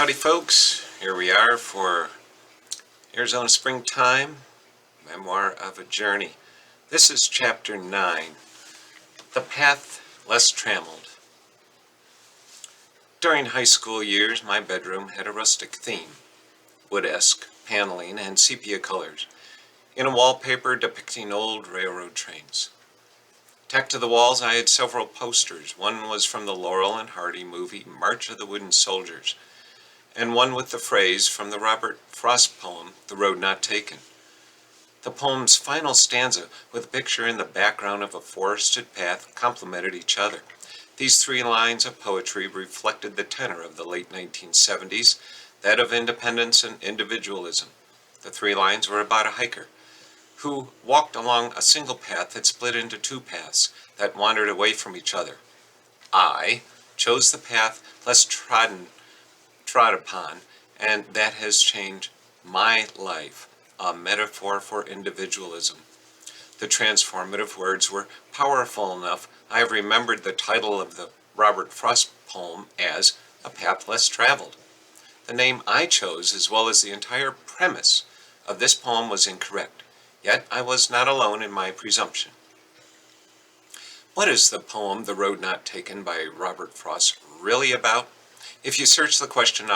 Howdy folks, here we are for Arizona Springtime, Memoir of a Journey. This is Chapter 9, The Path Less Trammeled. During high school years, my bedroom had a rustic theme, wood-esque paneling and sepia colors, in a wallpaper depicting old railroad trains. Tacked to the walls I had several posters. One was from the Laurel and Hardy movie March of the Wooden Soldiers, and one with the phrase from the Robert Frost poem, The Road Not Taken. The poem's final stanza, with a picture in the background of a forested path, complemented each other. These 3 lines of poetry reflected the tenor of the late 1970s, that of independence and individualism. The 3 lines were about a hiker who walked along a single path that split into 2 paths that wandered away from each other. I chose the path less trod upon, and that has changed my life, a metaphor for individualism. The transformative words were powerful enough I have remembered the title of the Robert Frost poem as A Path Less Traveled. The name I chose, as well as the entire premise of this poem, was incorrect, yet I was not alone in my presumption. What is the poem The Road Not Taken by Robert Frost really about? If you search the question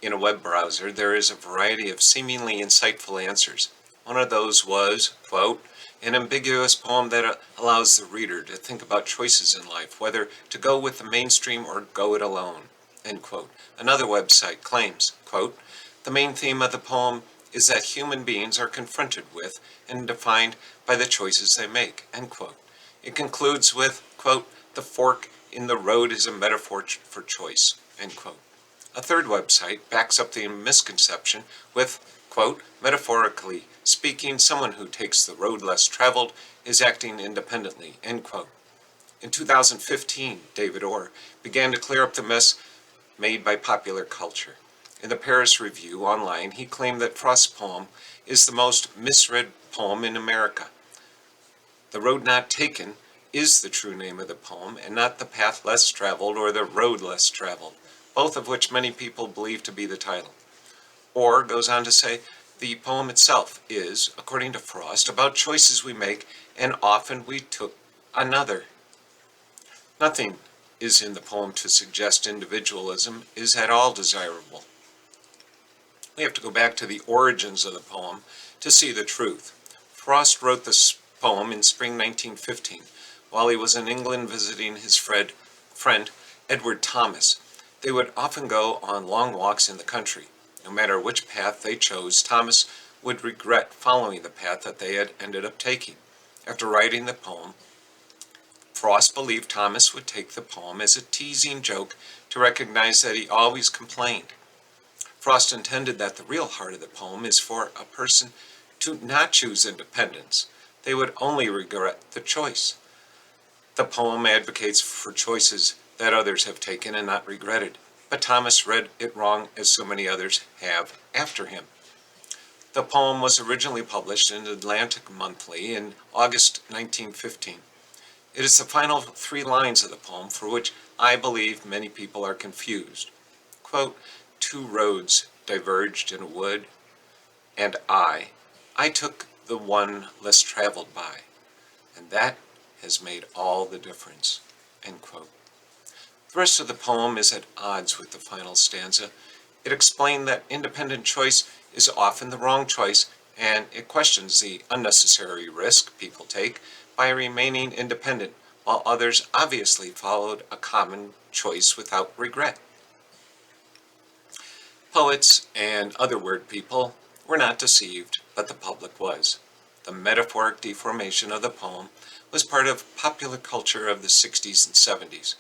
in a web browser, there is a variety of seemingly insightful answers. One of those was, quote, an ambiguous poem that allows the reader to think about choices in life, whether to go with the mainstream or go it alone, end quote. Another website claims, quote, the main theme of the poem is that human beings are confronted with and defined by the choices they make, end quote. It concludes with, quote, the fork in the road is a metaphor for choice, end quote. A third website backs up the misconception with, quote, metaphorically speaking, someone who takes the road less traveled is acting independently, end quote. In 2015, David Orr began to clear up the mess made by popular culture. In the Paris Review online, he claimed that Frost's poem is the most misread poem in America. The Road Not Taken is the true name of the poem, and not The Path Less Traveled or The Road Less Traveled, both of which many people believe to be the title. Orr goes on to say, the poem itself is, according to Frost, about choices we make, and often we took another. Nothing is in the poem to suggest individualism is at all desirable. We have to go back to the origins of the poem to see the truth. Frost wrote this poem in spring 1915 while he was in England visiting his friend Edward Thomas. They would often go on long walks in the country. No matter which path they chose, Thomas would regret following the path that they had ended up taking. After writing the poem, Frost believed Thomas would take the poem as a teasing joke to recognize that he always complained. Frost intended that the real heart of the poem is for a person to not choose independence. They would only regret the choice. The poem advocates for choices that others have taken and not regretted, but Thomas read it wrong, as so many others have after him. The poem was originally published in Atlantic Monthly in August 1915. It is the final 3 lines of the poem for which I believe many people are confused. Quote, 2 roads diverged in a wood, and I took the one less traveled by, and that has made all the difference, end quote. The rest of the poem is at odds with the final stanza. It explained that independent choice is often the wrong choice, and it questions the unnecessary risk people take by remaining independent, while others obviously followed a common choice without regret. Poets and other word people were not deceived, but the public was. The metaphoric deformation of the poem was part of popular culture of the 60s and 70s.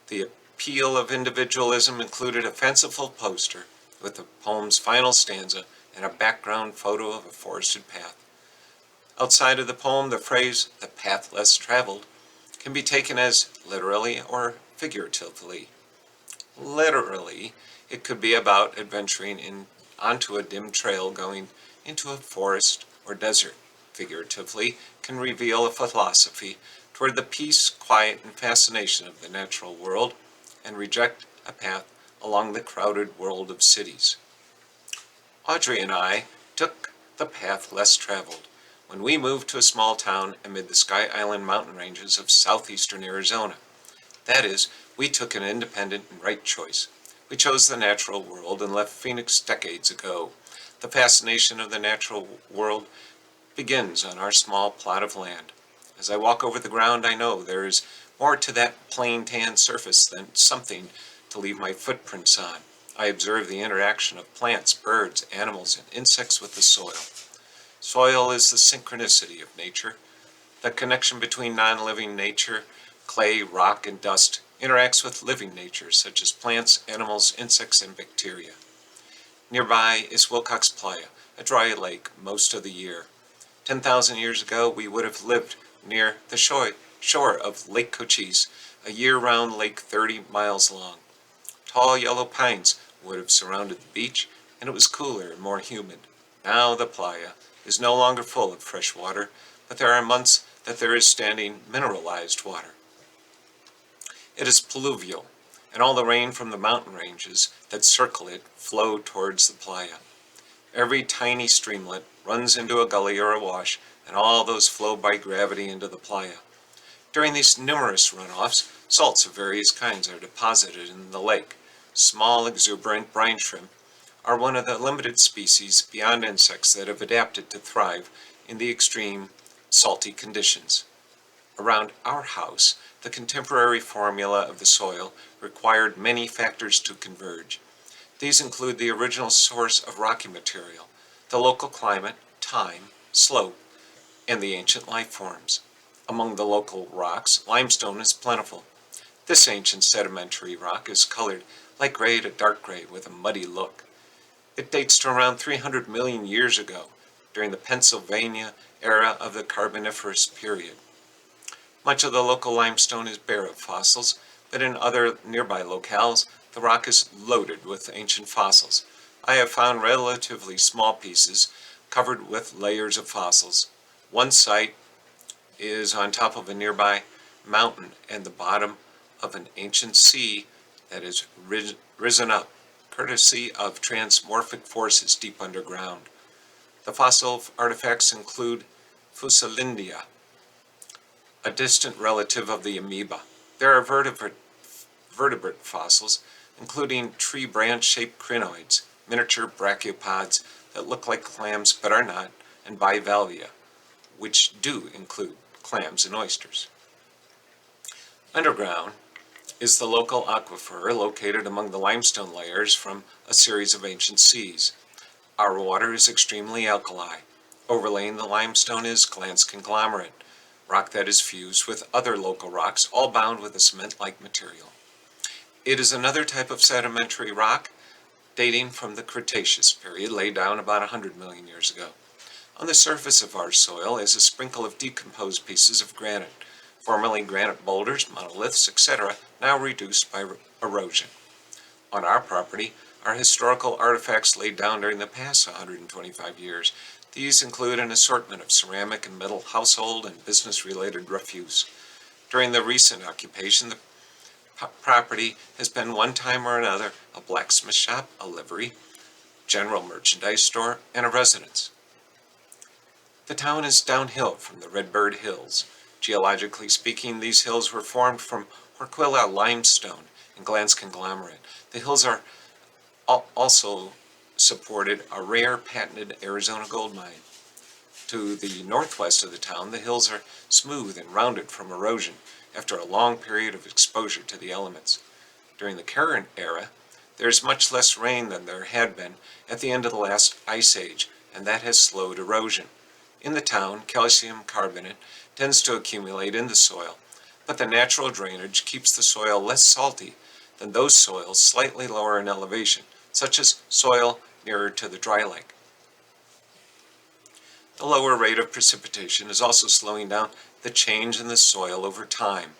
The appeal of individualism included a fanciful poster with the poem's final stanza and a background photo of a forested path. Outside of the poem, the phrase, the path less traveled, can be taken as literally or figuratively. Literally, it could be about adventuring onto a dim trail going into a forest or desert. Figuratively, can reveal a philosophy toward the peace, quiet, and fascination of the natural world, and reject a path along the crowded world of cities. Audrey and I took the path less traveled when we moved to a small town amid the Sky Island mountain ranges of southeastern Arizona. That is, we took an independent and right choice. We chose the natural world and left Phoenix decades ago. The fascination of the natural world begins on our small plot of land. As I walk over the ground, I know there is more to that plain tan surface than something to leave my footprints on. I observe the interaction of plants, birds, animals, and insects with the soil. Soil is the synchronicity of nature. The connection between non-living nature, clay, rock, and dust, interacts with living nature such as plants, animals, insects, and bacteria. Nearby is Wilcox Playa, a dry lake most of the year. 10,000 years ago, we would have lived near the shore of Lake Cochise, a year-round lake 30 miles long. Tall yellow pines would have surrounded the beach, and it was cooler and more humid. Now the playa is no longer full of fresh water, but there are months that there is standing mineralized water. It is pluvial, and all the rain from the mountain ranges that circle it flow towards the playa. Every tiny streamlet runs into a gully or a wash, and all those flow by gravity into the playa. During these numerous runoffs, salts of various kinds are deposited in the lake. Small, exuberant brine shrimp are one of the limited species beyond insects that have adapted to thrive in the extreme salty conditions. Around our house, the contemporary formula of the soil required many factors to converge. These include the original source of rocky material, the local climate, time, slope, and the ancient life forms. Among the local rocks, limestone is plentiful. This ancient sedimentary rock is colored light gray to dark gray with a muddy look. It dates to around 300 million years ago, during the Pennsylvania era of the Carboniferous period. Much of the local limestone is bare of fossils, but in other nearby locales, the rock is loaded with ancient fossils. I have found relatively small pieces covered with layers of fossils. One site is on top of a nearby mountain and the bottom of an ancient sea that has risen up, courtesy of transmorphic forces deep underground. The fossil artifacts include Fusilindia, a distant relative of the amoeba. There are vertebrate fossils, including tree branch-shaped crinoids, miniature brachiopods that look like clams but are not, and bivalvia, which do include clams and oysters. Underground is the local aquifer located among the limestone layers from a series of ancient seas. Our water is extremely alkali. Overlaying the limestone is glance conglomerate, rock that is fused with other local rocks, all bound with a cement-like material. It is another type of sedimentary rock dating from the Cretaceous period, laid down about 100 million years ago. On the surface of our soil is a sprinkle of decomposed pieces of granite, formerly granite boulders, monoliths, etc., now reduced by erosion. On our property are historical artifacts laid down during the past 125 years. These include an assortment of ceramic and metal household and business-related refuse. During the recent occupation, the property has been one time or another a blacksmith shop, a livery, general merchandise store, and a residence. The town is downhill from the Redbird Hills. Geologically speaking, these hills were formed from Horquilla limestone and glance conglomerate. The hills are also supported a rare patented Arizona gold mine. To the northwest of the town, the hills are smooth and rounded from erosion after a long period of exposure to the elements. During the current era, there is much less rain than there had been at the end of the last ice age, and that has slowed erosion. In the town, calcium carbonate tends to accumulate in the soil, but the natural drainage keeps the soil less salty than those soils slightly lower in elevation, such as soil nearer to the dry lake. The lower rate of precipitation is also slowing down the change in the soil over time.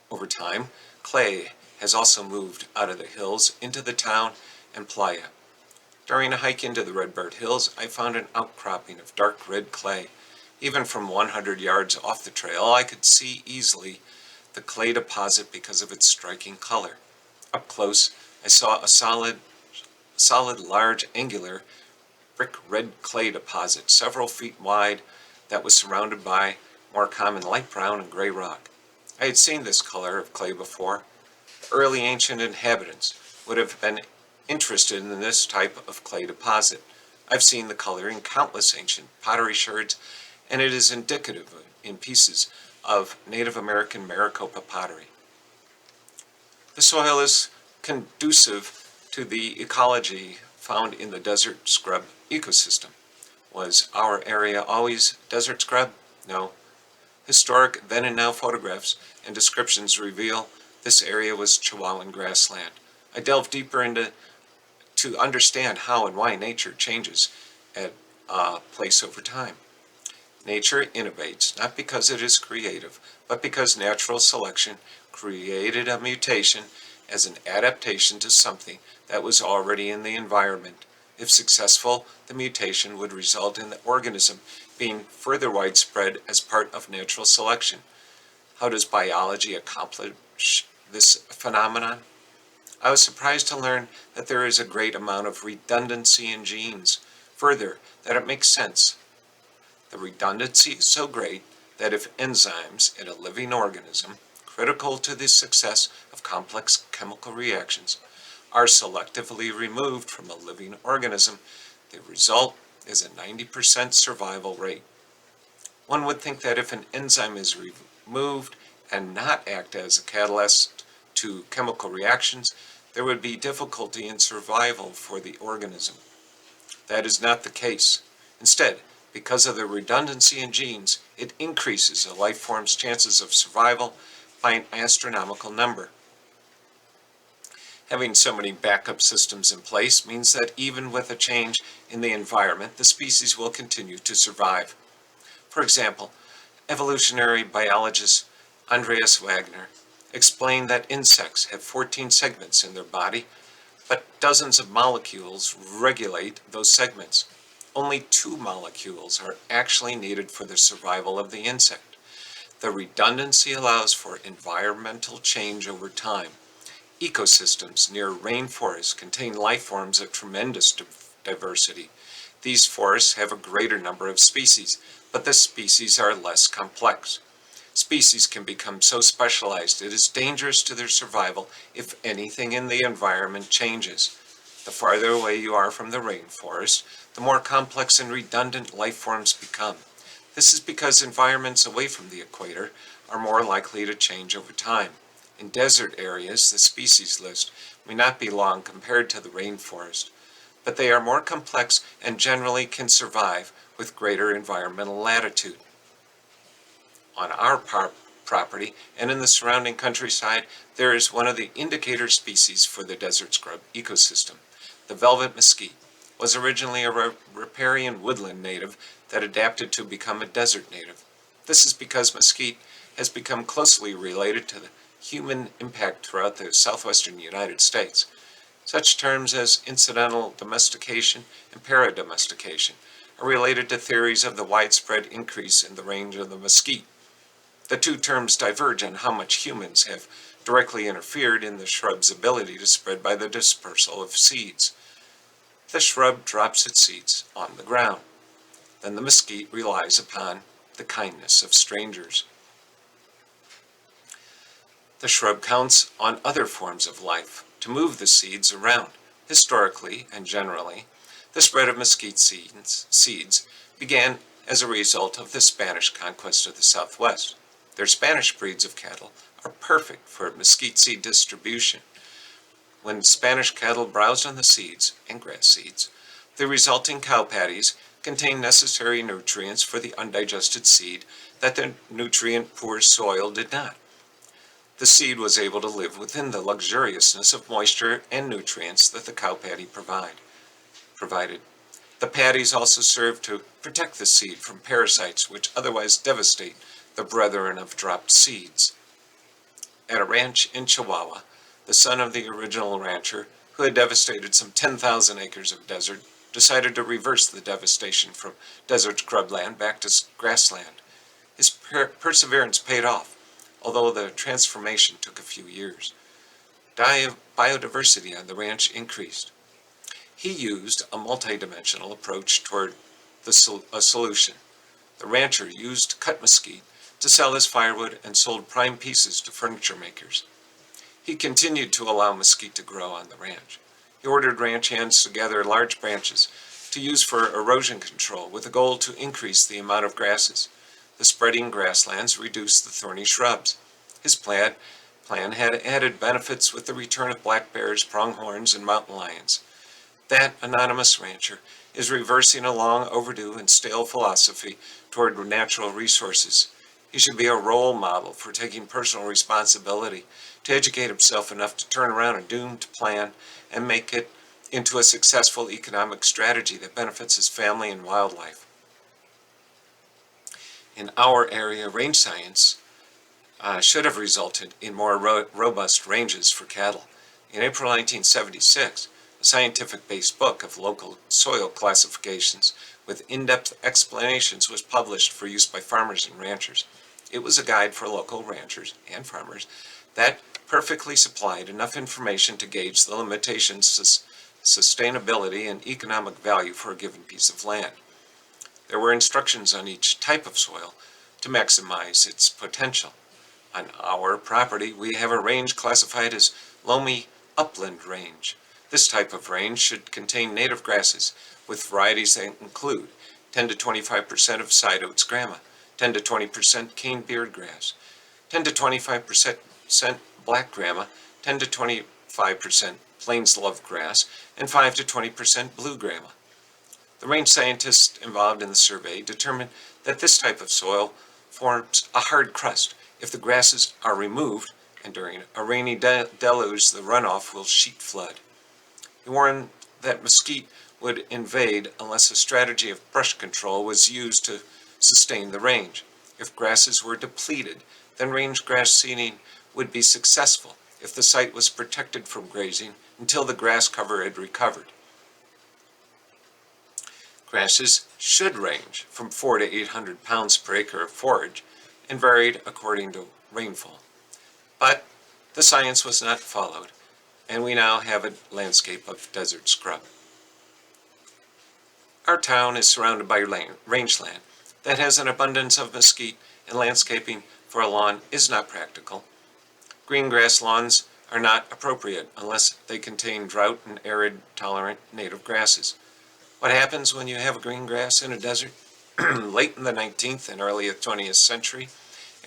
Over time, clay has also moved out of the hills into the town and playa. During a hike into the Redbird Hills, I found an outcropping of dark red clay. Even from 100 yards off the trail, I could see easily the clay deposit because of its striking color. Up close, I saw a solid, large, angular, brick red clay deposit several feet wide that was surrounded by more common light brown and gray rock. I had seen this color of clay before. Early ancient inhabitants would have been interested in this type of clay deposit. I've seen the color in countless ancient pottery sherds, and it is indicative in pieces of Native American Maricopa pottery. The soil is conducive to the ecology found in the desert scrub ecosystem. Was our area always desert scrub? No. Historic then and now photographs and descriptions reveal this area was Chihuahuan grassland. I delved deeper to understand how and why nature changes at a place over time. Nature innovates not because it is creative, but because natural selection created a mutation as an adaptation to something that was already in the environment. If successful, the mutation would result in the organism being further widespread as part of natural selection. How does biology accomplish this phenomenon? I was surprised to learn that there is a great amount of redundancy in genes. Further, that it makes sense. The redundancy is so great that if enzymes in a living organism, critical to the success of complex chemical reactions, are selectively removed from a living organism, the result is a 90% survival rate. One would think that if an enzyme is removed and not act as a catalyst to chemical reactions, there would be difficulty in survival for the organism. That is not the case. Instead, because of the redundancy in genes, it increases a life form's chances of survival by an astronomical number. Having so many backup systems in place means that even with a change in the environment, the species will continue to survive. For example, evolutionary biologist Andreas Wagner explained that insects have 14 segments in their body, but dozens of molecules regulate those segments. Only 2 molecules are actually needed for the survival of the insect. The redundancy allows for environmental change over time. Ecosystems near rainforests contain life forms of tremendous diversity. These forests have a greater number of species, but the species are less complex. Species can become so specialized it is dangerous to their survival if anything in the environment changes. The farther away you are from the rainforest, the more complex and redundant life forms become. This is because environments away from the equator are more likely to change over time. In desert areas, the species list may not be long compared to the rainforest, but they are more complex and generally can survive with greater environmental latitude. On our property and in the surrounding countryside, there is one of the indicator species for the desert scrub ecosystem. The velvet mesquite was originally a riparian woodland native that adapted to become a desert native. This is because mesquite has become closely related to the human impact throughout the southwestern United States. Such terms as incidental domestication and paradomestication are related to theories of the widespread increase in the range of the mesquite. The two terms diverge on how much humans have directly interfered in the shrub's ability to spread by the dispersal of seeds. The shrub drops its seeds on the ground. Then the mesquite relies upon the kindness of strangers. The shrub counts on other forms of life to move the seeds around. Historically and generally, the spread of mesquite seeds began as a result of the Spanish conquest of the Southwest. Their Spanish breeds of cattle are perfect for mesquite seed distribution. When Spanish cattle browsed on the seeds and grass seeds, the resulting cow patties contained necessary nutrients for the undigested seed that the nutrient-poor soil did not. The seed was able to live within the luxuriousness of moisture and nutrients that the cow patty provided. The patties also served to protect the seed from parasites which otherwise devastate the brethren of dropped seeds. At a ranch in Chihuahua, the son of the original rancher, who had devastated some 10,000 acres of desert, decided to reverse the devastation from desert scrubland back to grassland. His perseverance paid off, although the transformation took a few years. biodiversity on the ranch increased. He used a multidimensional approach toward a solution. The rancher used cut mesquite to sell as firewood and sold prime pieces to furniture makers. He continued to allow mesquite to grow on the ranch. He ordered ranch hands to gather large branches to use for erosion control with a goal to increase the amount of grasses. The spreading grasslands reduced the thorny shrubs. His plan had added benefits with the return of black bears, pronghorns, and mountain lions. That anonymous rancher is reversing a long overdue and stale philosophy toward natural resources. He should be a role model for taking personal responsibility to educate himself enough to turn around a doomed plan and make it into a successful economic strategy that benefits his family and wildlife. In our area, range science should have resulted in more robust ranges for cattle. In April 1976, a scientific-based book of local soil classifications with in-depth explanations was published for use by farmers and ranchers. It was a guide for local ranchers and farmers that perfectly supplied enough information to gauge the limitations, sustainability, and economic value for a given piece of land. There were instructions on each type of soil to maximize its potential. On our property, we have a range classified as loamy upland range. This type of range should contain native grasses with varieties that include 10 to 25% of side oats grama, 10 to 20% cane beard grass, 10 to 25% black grama, 10 to 25% plains love grass, and 5 to 20% blue grama. The range scientists involved in the survey determined that this type of soil forms a hard crust. If the grasses are removed, and during a rainy deluge the runoff will sheet flood. He warned that mesquite would invade unless a strategy of brush control was used to sustain the range. If grasses were depleted, then range grass seeding would be successful if the site was protected from grazing until the grass cover had recovered. Grasses should range from 400 to 800 pounds per acre of forage and varied according to rainfall. But the science was not followed, and we now have a landscape of desert scrub. Our town is surrounded by rangeland that has an abundance of mesquite, and landscaping for a lawn is not practical. Green grass lawns are not appropriate unless they contain drought and arid tolerant native grasses. What happens when you have a green grass in a desert? Late in the 19th and early 20th century,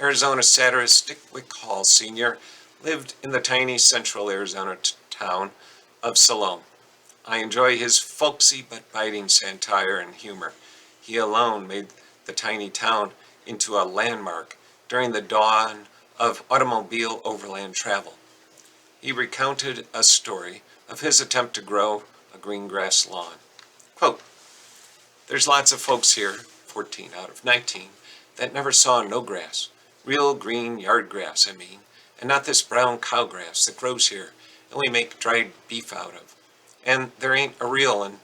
Arizona satirist Dick Hall Sr. lived in the tiny central Arizona town of Salome. I enjoy his folksy but biting satire and humor. He alone made the tiny town into a landmark during the dawn of automobile overland travel. He recounted a story of his attempt to grow a green grass lawn. Quote, "There's lots of folks here, 14 out of 19, that never saw no grass. Real green yard grass, I mean, and not this brown cow grass that grows here and we make dried beef out of. And there ain't a real and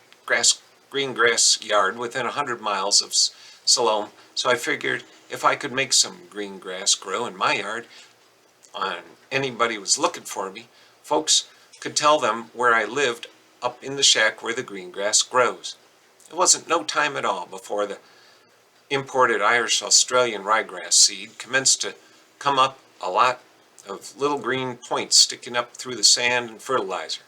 green grass yard within 100 miles of Salome, so I figured if I could make some green grass grow in my yard, and anybody was looking for me, folks could tell them where I lived up in the shack where the green grass grows." It wasn't no time at all before the imported Irish-Australian ryegrass seed commenced to come up a lot of little green points sticking up through the sand and fertilizer.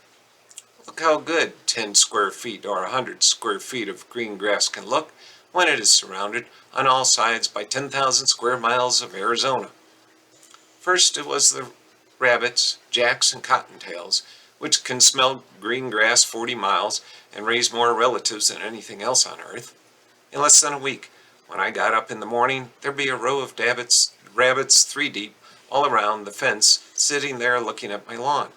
Look how good 10 square feet or 100 square feet of green grass can look when it is surrounded on all sides by 10,000 square miles of Arizona. First it was the rabbits, jacks, and cottontails, which can smell green grass 40 miles and raise more relatives than anything else on earth. In less than a week, when I got up in the morning, there'd be a row of rabbits 3 deep all around the fence, sitting there looking at my lawn.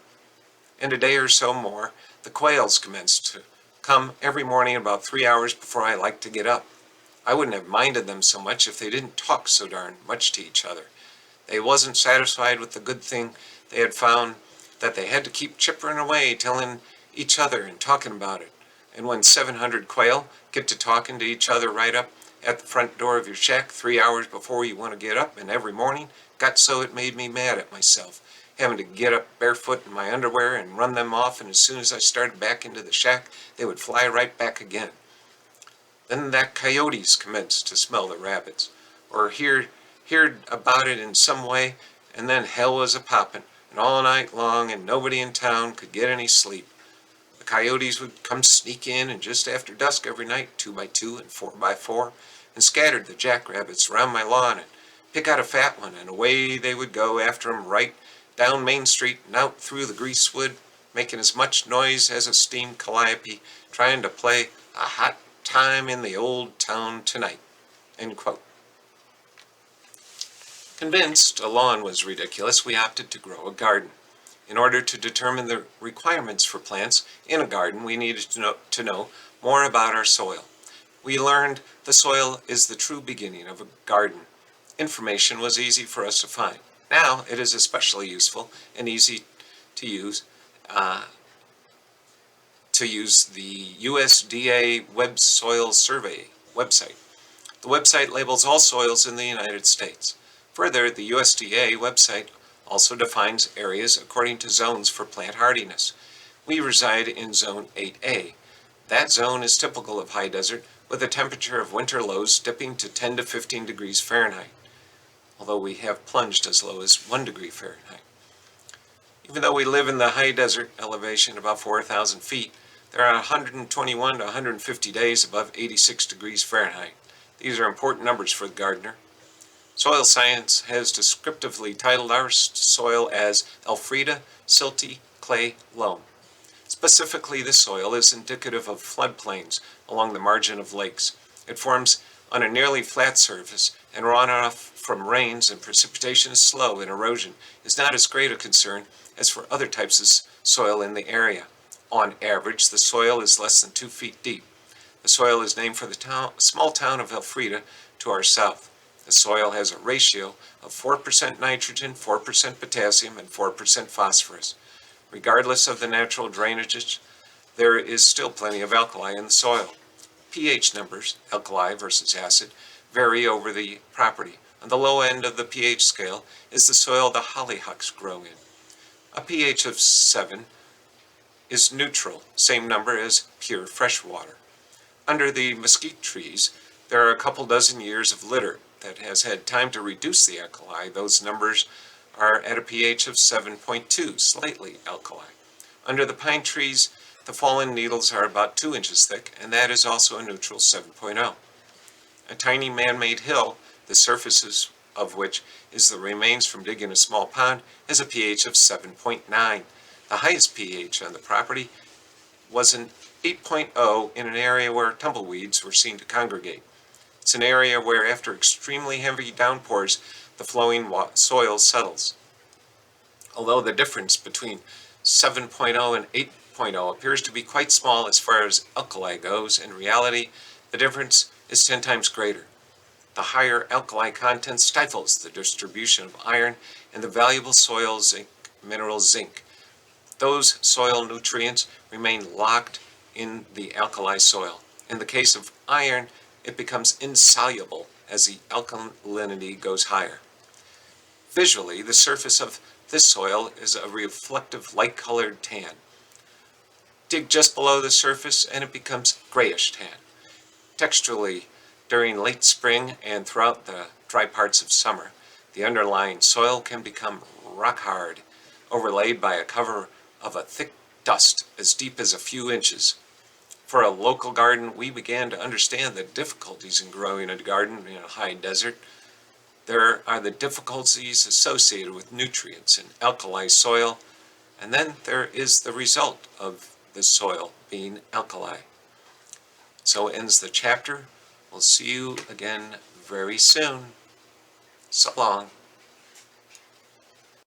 In a day or so more, the quails commenced to come every morning about 3 hours before I liked to get up. I wouldn't have minded them so much if they didn't talk so darn much to each other. They wasn't satisfied with the good thing they had found that they had to keep chippering away, telling each other and talking about it. And when 700 quail get to talking to each other right up at the front door of your shack 3 hours before you want to get up, and every morning, got so it made me mad at myself. having to get up barefoot in my underwear and run them off, and as soon as I started back into the shack, they would fly right back again. Then that coyotes commenced to smell the rabbits, or heard about it in some way, and then hell was a-poppin', and all night long, and nobody in town could get any sleep. The coyotes would come sneak in, and just after dusk every night, 2 by 2 and 4 by 4, and scattered the jackrabbits around my lawn, and pick out a fat one, and away they would go after 'em right down Main Street and out through the greasewood, making as much noise as a steam calliope, trying to play a hot time in the old town tonight. End quote. Convinced a lawn was ridiculous, we opted to grow a garden. In order to determine the requirements for plants in a garden, we needed to know more about our soil. We learned the soil is the true beginning of a garden. Information was easy for us to find. Now it is especially useful and easy to use the USDA Web Soil Survey website. The website labels all soils in the United States. Further, the USDA website also defines areas according to zones for plant hardiness. We reside in Zone 8A. That zone is typical of high desert, with a temperature of winter lows dipping to 10 to 15 degrees Fahrenheit, although we have plunged as low as 1 degree Fahrenheit. Even though we live in the high desert elevation about 4,000 feet, there are 121 to 150 days above 86 degrees Fahrenheit. These are important numbers for the gardener. Soil science has descriptively titled our soil as Elfrida, silty, clay, loam. Specifically, this soil is indicative of floodplains along the margin of lakes. It forms on a nearly flat surface, and runoff from rains and precipitation is slow, and erosion is not as great a concern as for other types of soil in the area. On average, the soil is less than 2 feet deep. The soil is named for the small town of Elfrida to our south. The soil has a ratio of 4% nitrogen, 4% potassium, and 4% phosphorus. Regardless of the natural drainages, there is still plenty of alkali in the soil. pH numbers, alkali versus acid, vary over the property. On the low end of the pH scale is the soil the hollyhocks grow in. A pH of 7 is neutral, same number as pure fresh water. Under the mesquite trees, there are a couple dozen years of litter that has had time to reduce the alkali. Those numbers are at a pH of 7.2, slightly alkali. Under the pine trees, the fallen needles are about 2 inches thick, and that is also a neutral 7.0. A tiny man-made hill, the surfaces of which is the remains from digging a small pond, has a pH of 7.9. The highest pH on the property was an 8.0 in an area where tumbleweeds were seen to congregate. It's an area where, after extremely heavy downpours, the flowing soil settles. Although the difference between 7.0 and 8.0 appears to be quite small as far as alkali goes, in reality, the difference is 10 times greater. The higher alkali content stifles the distribution of iron and the valuable soil mineral zinc. Those soil nutrients remain locked in the alkali soil. In the case of iron, it becomes insoluble as the alkalinity goes higher. Visually, the surface of this soil is a reflective light-colored tan. Dig just below the surface and it becomes grayish tan. Texturally, during late spring and throughout the dry parts of summer, the underlying soil can become rock hard, overlaid by a cover of a thick dust as deep as a few inches. For a local garden, we began to understand the difficulties in growing a garden in a high desert. There are the difficulties associated with nutrients in alkali soil, and then there is the result of the soil being alkali. So ends the chapter. We'll see you again very soon. So long.